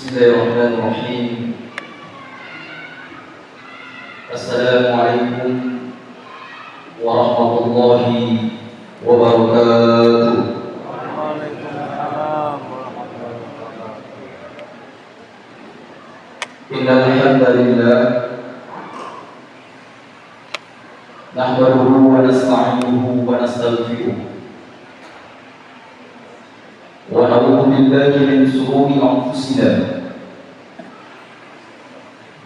Bismillahirrahmanirrahim. Assalamualaikum warahmatullahi wabarakatuh. Waalaikumsalam warahmatullahi wabarakatuh. Innal hamdalillah nahmaduhu wa nasta'inuhu wa nastaghfiruh wa na'udzu billahi min shururi anfusina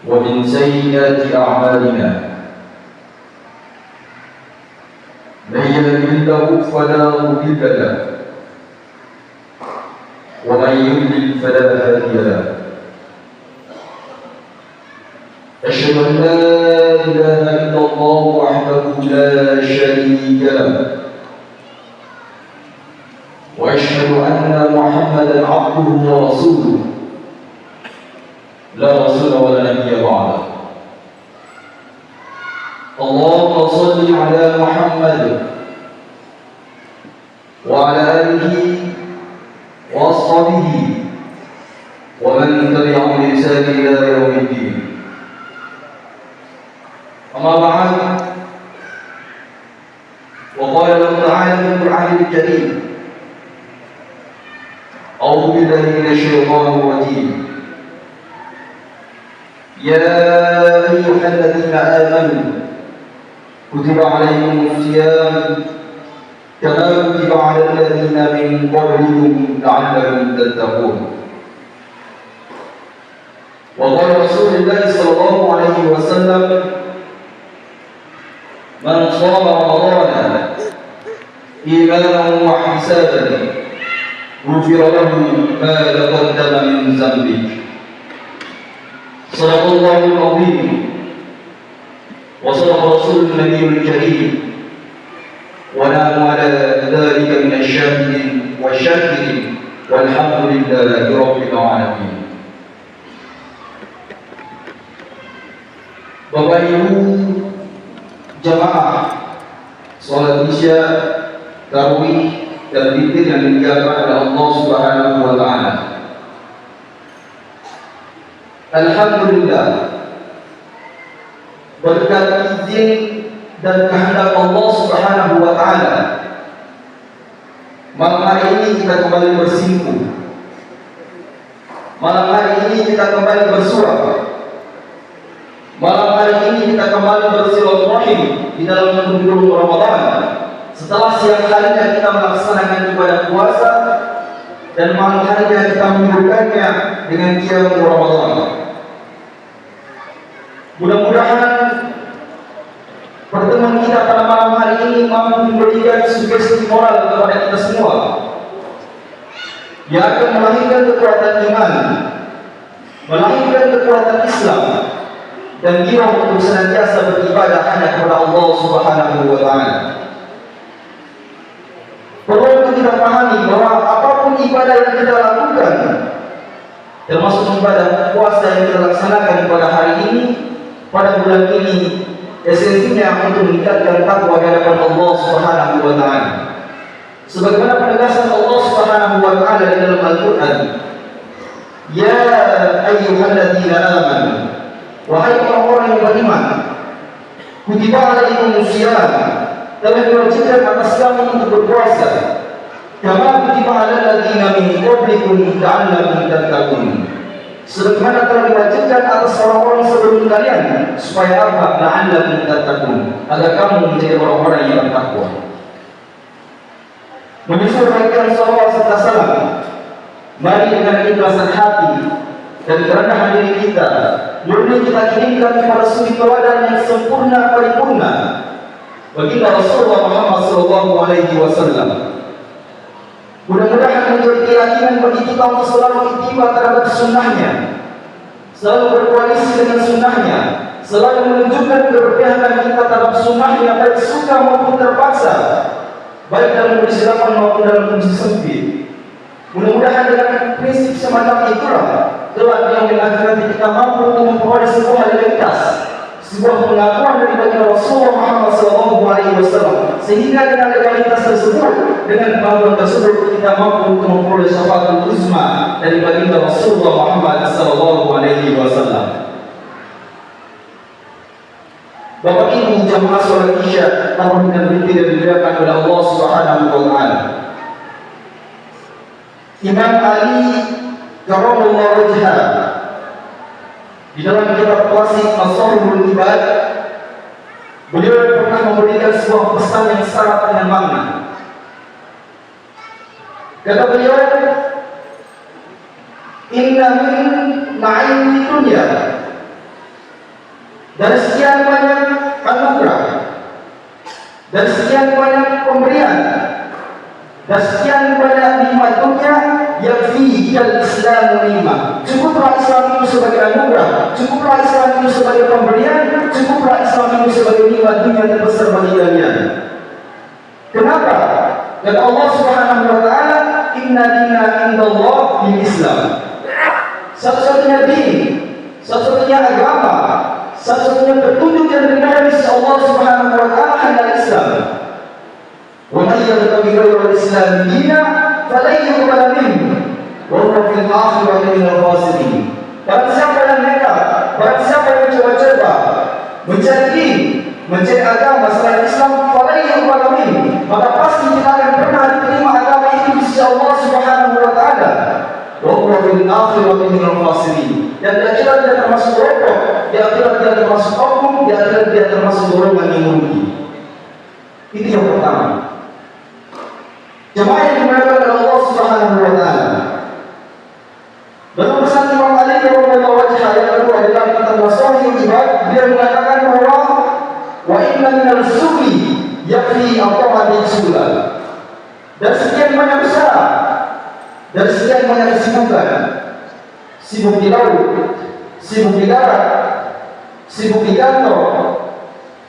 wa min sayyiati a'malina. Man yahdihillahu fala mudilla lahu wa man yudlil fala hadiya lahu. أشهد أن لا إله إلا الله وحده لا شريك له وأشهد أن محمدا عبده ورسوله لا رسول ولا نبي بعده. اللهم صل على محمد وعلى آله وأصحابه ومن تبعهم بإحسان إلى يوم الدين. أما بعد، وقال الله تعالى في القرآن الكريم: أعوذ بالله من الشيطان الرجيم. يا أيها الذين آمنوا كتب عليكم الصيام كما كتب على الذين من قبلكم لعلكم تتقون. وقال رسول الله صلى الله عليه وسلم: من صام رمضان إيمانا واحتسابا غفر له ما تقدم من ذنبه. صدق الله العظيم وصدق رسول النبي الكريم ونحن على ذلك من الشاهدين والشاكرين والحمد لله رب العالمين. Bapak Ibu jamaah sholat isya, tarawih dan witir yang dimuliakan oleh Allah Subhanahu wa taala. Alhamdulillah, berkat izin dan kehendak Allah Subhanahu wa taala, malam hari ini kita kembali bersimpuh. Malam hari ini kita kembali bersuara. Malam hari ini kita kembali bersilaturahim di dalam bulan Ramadan. Setelah siang harinya kita melaksanakan ibadah puasa dan malam harinya kita menyebutkannya dengan qiyam Ramadan. Mudah-mudahan pertemuan kita pada malam hari ini mampu memberikan sugesti moral kepada kita semua yang akan melahirkan kekuatan iman, melahirkan kekuatan Islam, dan dia untuk senantiasa beribadah hanya kepada Allah Subhanahu wa taala. Perlu kita pahami bahwa apapun ibadah yang kita lakukan, termasuk ibadah puasa yang kita laksanakan pada hari ini, pada bulan ini, esensinya untuk meningkatkan takwa di hadapan Allah Subhanahu wa taala. Sebagaimana penegasan Allah Subhanahu wa taala di dalam Al-Qur'an, "Ya ayyuhalladzina amanu", wahai orang-orang yang beriman, kutiba alaikumus syiyam, telah diwajibkan atas kamu untuk berpuasa, kama kutiba alal ladzina min qablikum la'allakum tattaqun, sebagaimana telah diwajibkan atas orang-orang sebelum kalian, supaya apa? La'allakum tattaqun, agar kamu menjadi orang-orang yang bertakwa. Menyusul raikan salawat serta salam, mari dengan ikhlasan hati dan kerendahan diri kita, murni kita kirimkan kepada suri teladan yang sempurna paripurna baginda Rasulullah Muhammad SAW. Mudah-mudahan menjadi keyakinan bagi kita untuk selalu ittiba terhadap sunnahnya, selalu berkoalisi dengan sunnahnya, selalu menunjukkan keberpihakan kita terhadap sunnahnya, baik suka maupun terpaksa, baik dalam kondisi lapang maupun dalam kondisi sempit. Mudah-mudahan dengan prinsip semacam itulah kelak yang mengakhirati kita mampu untuk memperoleh sebuah legalitas, sebuah pengakuan dari baginda Rasulullah Muhammad SAW, sehingga dengan legalitas tersebut, dengan pengakuan tersebut kita mampu untuk memperoleh syafaatul uzma dari baginda Rasulullah Muhammad sallallahu alaihi wasallam. Bapak Ibu jamaah salat Isya tahun dan binti dan dimuliakan oleh Allah Subhanahu wa taala. Imam Ali karramallahu wajhah di dalam kitab klasik Masarihul Ibad, beliau pernah memberikan sebuah pesan yang syarat dengan makna. Kata beliau, inna min ma'ini dunya, dari sekian banyak anugerah, dan sekian banyak pemberian, dan sekian banyak nikmat dunia, yakfi al-Islam nikmat. Cukuplah Islam itu sebagai anugerah, cukuplah Islam itu sebagai pemberian, cukuplah Islam itu sebagai nikmat dunia terbesar bagi kalian. Kenapa? Dan Allah Subhanahu wa taala, inna dina indallah al-Islam. Satu-satunya din, satu-satunya agama, satu-satunya petunjuk yang diberikan oleh Allah Subhanahu wa taala adalah Islam. Wa may yabtaghi ghayra al-Islam dinan falan yuqbal minhu wa huwa fil akhirati minal khasirin. Barang siapa yang nekat, barang siapa yang coba-coba mencari din, mencari agama selain Islam, falan yuqbal minhu, maka pasti tidak akan pernah diterima agama itu di sisi Allah Subhanahu wa taala. Wa huwa fil akhirati minal khasirin. Dan di akhirat dia termasuk rokok, di akhirat dia termasuk oknum, di akhirat dia termasuk golongan yang merugi. Itu yang pertama. Jemaah yang dimuliakan oleh Allah Subhanahu wa taala. Dalam pesan Imam Ali karramallahu wajhah yang kedua dalam kitab Masarihul Ibad, dia mengatakan bahwa wa inna minal sufi yakfi aqwati sulal. Dan sekian banyak usaha, dan sekian banyak kesibukan, sibuk di laut, sibuk di darat, sibuk di kantor,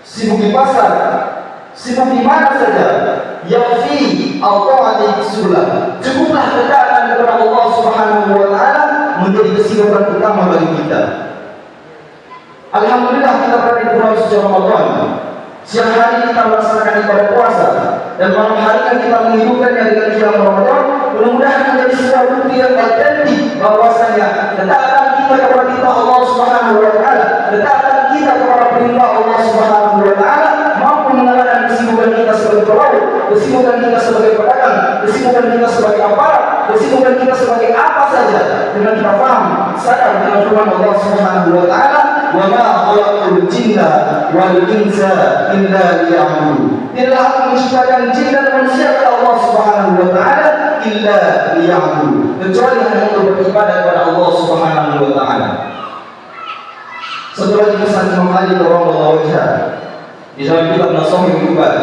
sibuk di pasar, sibuk di mana saja, yakfi al-ta'ati sulah. Cukuplah ketaatan kepada Allah Subhanahu wa taala menjadi kesibukan utama bagi kita. Alhamdulillah kita berada di bulan suci Ramadan. Siang hari kita melaksanakan ibadah puasa, dan malam hari kita menghidupkannya dengan qiyam Ramadan. Mudah-mudahan menjadi sebuah bukti yang autentik bahwasanya ketaatan kita kepada kita Allah Subhanahu wa taala, ketaatan kita kepada perintah Allah Subhanahu wa taala mampu mengalahkan kesibukan kita sebagai pelaut, kesibukan kita sebagai pedagang, kesibukan kita sebagai aparat, kesibukan kita sebagai apa saja, dengan kita paham sadar dengan firman Allah Subhanahu wa taala, wa ma khalaqul jinna wal insa illa liya'budun. Tidaklah aku menciptakan jin dan manusia kepada Allah Subhanahu wa taala illa liya'budun, kecuali hanya untuk beribadah kepada Allah Subhanahu wa taala. Setelah pesan Imam Ali karramallahu wajhah di dalam kitab Masarihul Ibad,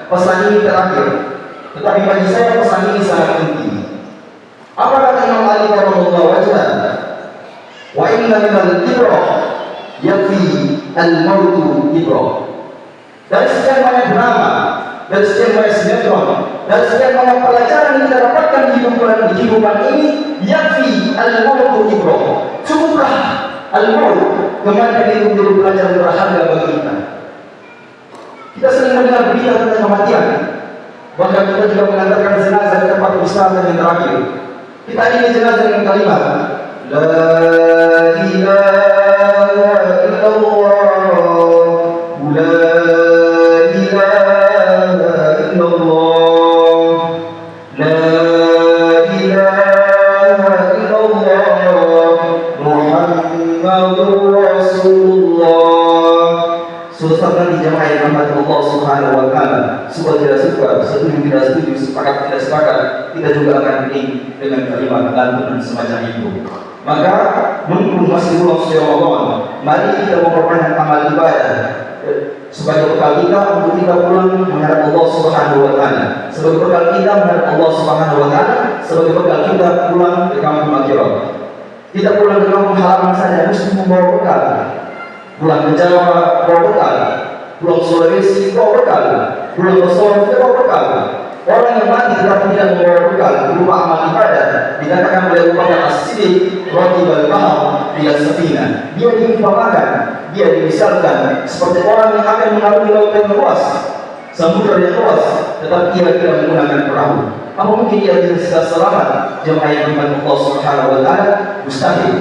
pesan ini terakhir, tetapi bagi saya pesan ini sangat penting. Apa kata Imam Ali karramallahu wajhah? Wa inna minal ibrah yakfi al-mautu ibrah. Dari sekian banyak drama, dari sekian banyak sinetron, dari sekian banyak pelajaran yang kita dapatkan di kehidupan ini, yakfi al-mautu ibrah. Cukuplah al-maut kematian itu menjadi pelajaran berharga bagi kita. Kita sering mendengar berita tentang kematian, bahkan kita juga mengantarkan jenazah ke tempat wisata yang terakhir. Kita ini jenazah dengan kalimat La ilaha illallah, La ilaha illallah, La ilaha illallah, Muhammadur Rasulullah. Suasana di jamaah yang rahmat Allah Subhanahu wa taala, suka tidak suka, setuju tidak setuju, sepakat tidak sepakat, kita juga akan beri dengan kalimat lantunan semacam itu. Maka mumpung masih bulan suci Ramadan, mari kita memperbanyak amal ibadah sebagai bekal kita untuk kita pulang menghadap Allah Subhanahu wa taala, sebagai bekal kita menghadap Allah Subhanahu wa taala, sebagai bekal kita pulang ke kampung akhirat. Kita pulang ke kampung halaman saja mesti membawa bekal. Pulang ke Jawa bawa bekal, pulang ke Sulawesi bawa bekal, pulang ke Solo bawa bekal. Orang yang mati tetapi tidak membawa bekal berupa amal ibadah dikatakan oleh upaya as-siddiq raqibal bahr ila safina. Dia diumpamakan, dia dimisalkan seperti orang yang akan mengarungi lautan luas, samudra yang luas, tetapi ia tidak menggunakan perahu. Apa mungkin ia bisa selamat? Jemaah yang dimaksud Allah Subhanahu wa taala, mustahil.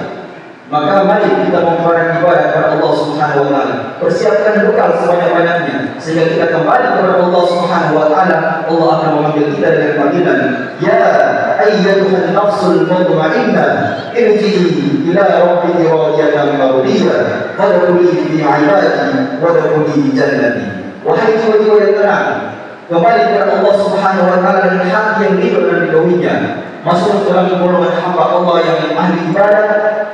Maka mari kita memperbanyak ibadah kepada Allah Subhanahu wa taala. Persiapkan bekal sebanyak-banyaknya sehingga kita kembali kepada Allah Subhanahu wa taala. Allah akan memanggil kita dengan panggilan, ya ayyatuhan nafsul mutmainnah, irji'i ila rabbiki radiyatan mardiyah, fadkhuli fi 'ibadi wa dkhuli jannati. Wahai jiwa-jiwa yang tenang, kembali kepada Allah Subhanahu wa taala dengan hati yang ridho dan ridhoinya. Masuk dalam golongan hamba Allah yang ahli ibadah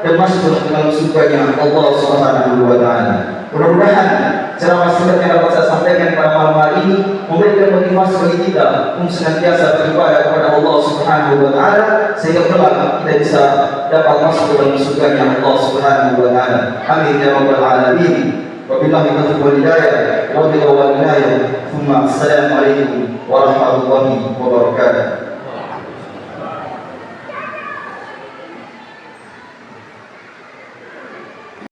dan masuk dalam surganya Allah Subhanahu wa taala. Mudah-mudahan ceramah singkat yang dapat saya sampaikan pada malam hari ini memberikan motivasi bagi kita untuk senantiasa beribadah kepada Allah Subhanahu wa taala sehingga kelak kita bisa dapat masuk dalam surganya Allah Subhanahu wa taala. Amin ya rabbal alamin. Wabillahi taufiq wal hidayah wa billahi wal hidayah. Assalamualaikum warahmatullahi wabarakatuh.